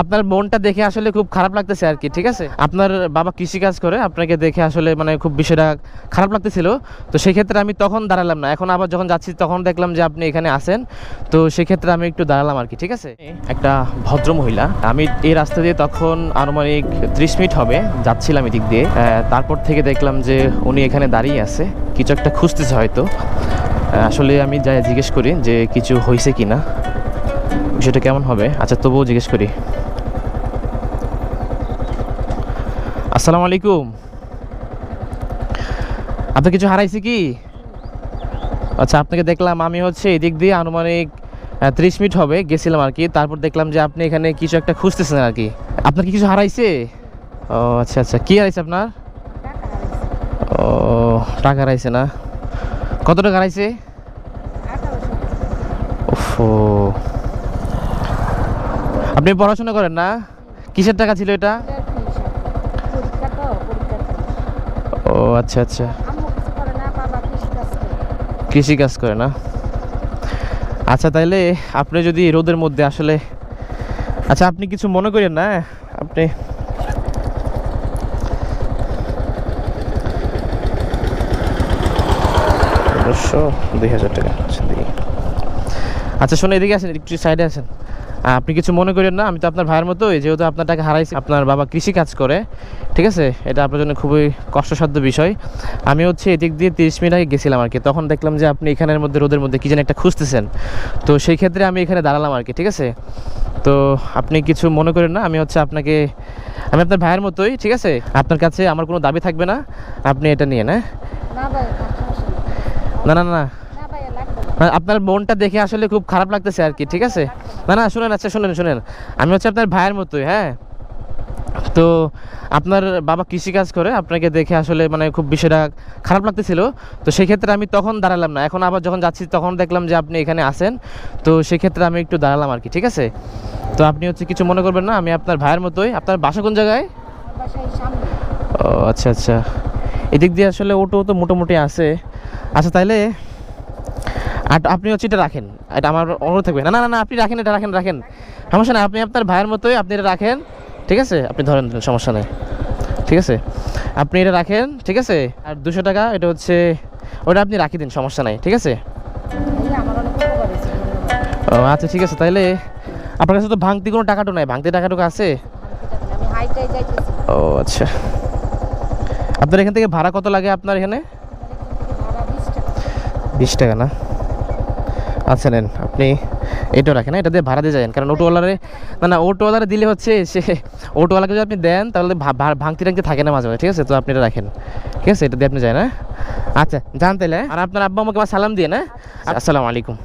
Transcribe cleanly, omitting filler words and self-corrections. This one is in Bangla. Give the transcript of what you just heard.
আপনার মনটা দেখে আসলে খুব খারাপ লাগতেছে আর কি, ঠিক আছে। আপনার বাবা কৃষিকাজ করে, আপনাকে দেখে আসলে মানে খুব বিষয়টা খারাপ লাগতেছিল। তো সেক্ষেত্রে আমি তখন দাঁড়ালাম না, এখন আবার যখন যাচ্ছি তখন দেখলাম যে আপনি এখানে আসেন, তো সেক্ষেত্রে আমি একটু দাঁড়ালাম আর কি, ঠিক আছে। একটা ভদ্র মহিলা, আমি এই রাস্তা দিয়ে তখন আনুমানিক 30 মিনিট হবে যাচ্ছিলাম এদিক দিয়ে, তারপর থেকে দেখলাম যে উনি এখানে দাঁড়িয়ে আছে, কিছু একটা খুঁজতেছে হয়তো। আসলে আমি যাই জিজ্ঞেস করি যে কিছু হয়েছে কি না, বিষয়টা কেমন হবে। আচ্ছা তবুও জিজ্ঞেস করি। আসসালামু আলাইকুম, আপনার কিছু হারাইছে কি? আচ্ছা আপনাকে দেখলাম, আমি হচ্ছে এদিক দিয়ে আনুমানিক 30 মিনিট হবে গেছিলাম আর কি, তারপর দেখলাম যে আপনি এখানে কিছু একটা খুঁজতেছেন আর কি। আপনার কি কিছু হারাইছে? ও আচ্ছা আচ্ছা, কি হারাইছে আপনার? ও টাকা হারাইছে না, কত টাকা হারাইছে? ওফো, আপনি পড়াশোনা করেন না? কিসের টাকা ছিল এটা? ও আচ্ছা আচ্ছা, কৃষি কাজ করে না। আচ্ছা তাইলে আপনি যদি রোদের মধ্যে আসলে, আচ্ছা আপনি কিছু মনে করেন না, আপনি 2000 টাকা। আচ্ছা শোনো, এদিকে আসেন, একটু সাইডে আসেন। আপনি কিছু মনে করেন না, আমি তো আপনার ভাইয়ের মতোই, যেহেতু আপনার টাকা হারাইছি, আপনার বাবা কৃষি কাজ করে, ঠিক আছে, এটা আপনার জন্য খুবই কষ্টসাধ্য বিষয়। আমি হচ্ছে এদিক দিয়ে 30 মিনিট আগে গেছিলাম আর কি, তখন দেখলাম যে আপনি এখানের মধ্যে রোদের মধ্যে কী যেন একটা খুঁজতেছেন, তো সেই ক্ষেত্রে আমি এখানে দাঁড়ালাম আর কি, ঠিক আছে। তো আপনি কিছু মনে করেন না, আমি হচ্ছে আপনাকে, আমি আপনার ভাইয়ের মতোই, ঠিক আছে, আপনার কাছে আমার কোনো দাবি থাকবে না, আপনি এটা নিয়ে না। না না না, আপনার মনটা দেখে আসলে খুব খারাপ লাগতেছে আর কি, ঠিক আছে। না না শুনেন, আচ্ছা শুনেন শুনেন, আমি হচ্ছে আপনার ভাইয়ের মতোই, হ্যাঁ। তো আপনার বাবা কৃষিকাজ করে, আপনাকে দেখে আসলে মানে খুব বিষয়টা খারাপ লাগতেছিল, তো সেক্ষেত্রে আমি তখন দাঁড়ালাম না, এখন আবার যখন যাচ্ছি তখন দেখলাম যে আপনি এখানে আসেন, তো সেক্ষেত্রে আমি একটু দাঁড়ালাম আর কি, ঠিক আছে। তো আপনি হচ্ছে কিছু মনে করবেন না, আমি আপনার ভাইয়ের মতোই। আপনার বাসা কোন জায়গায়? ও আচ্ছা আচ্ছা, এদিক দিয়ে আসলে অটো তো মোটামুটি আছে। আচ্ছা তাইলে আর আপনি হচ্ছে এটা রাখেন, এটা আমার অনুরোধ থাকবে। না না না, আপনি রাখেন, এটা রাখেন রাখেন, সমস্যা নেই, আপনি আপনার ভাইয়ের মতোই, আপনি এটা রাখেন, ঠিক আছে, আপনি ধরেন, সমস্যা নেই, ঠিক আছে, আপনি এটা রাখেন, ঠিক আছে। আর 200 টাকা এটা হচ্ছে, ওটা আপনি রাখি দিন, সমস্যা নাই, ঠিক আছে। ও আচ্ছা ঠিক আছে, তাইলে আপনার কাছে তো ভাঙতি কোনো টাকাটুকু নাই? ভাঙতি টাকাটুকু আছে? ও আচ্ছা, আপনার এখান থেকে ভাড়া কত লাগে আপনার এখানে? 20 টাকা না? আচ্ছা নেন, আপনি এটাও রাখেন, এটা দিয়ে ভাড়া দিয়ে যাবেন, কারণ অটোওয়ালারে, না না অটোওয়ালারে দিলে হচ্ছে সে, অটোওয়ালাকে যদি আপনি দেন তাহলে ভাঙতি টাঙতি থাকে না মাঝে মাঝে, ঠিক আছে, তো আপনি এটা রাখেন, ঠিক আছে, এটা দিয়ে আপনি যান। হ্যাঁ আচ্ছা যান তাহলে, আর আপনার আব্বা আমাকে আমার সালাম দিয়ে না। আসসালামু আলাইকুম।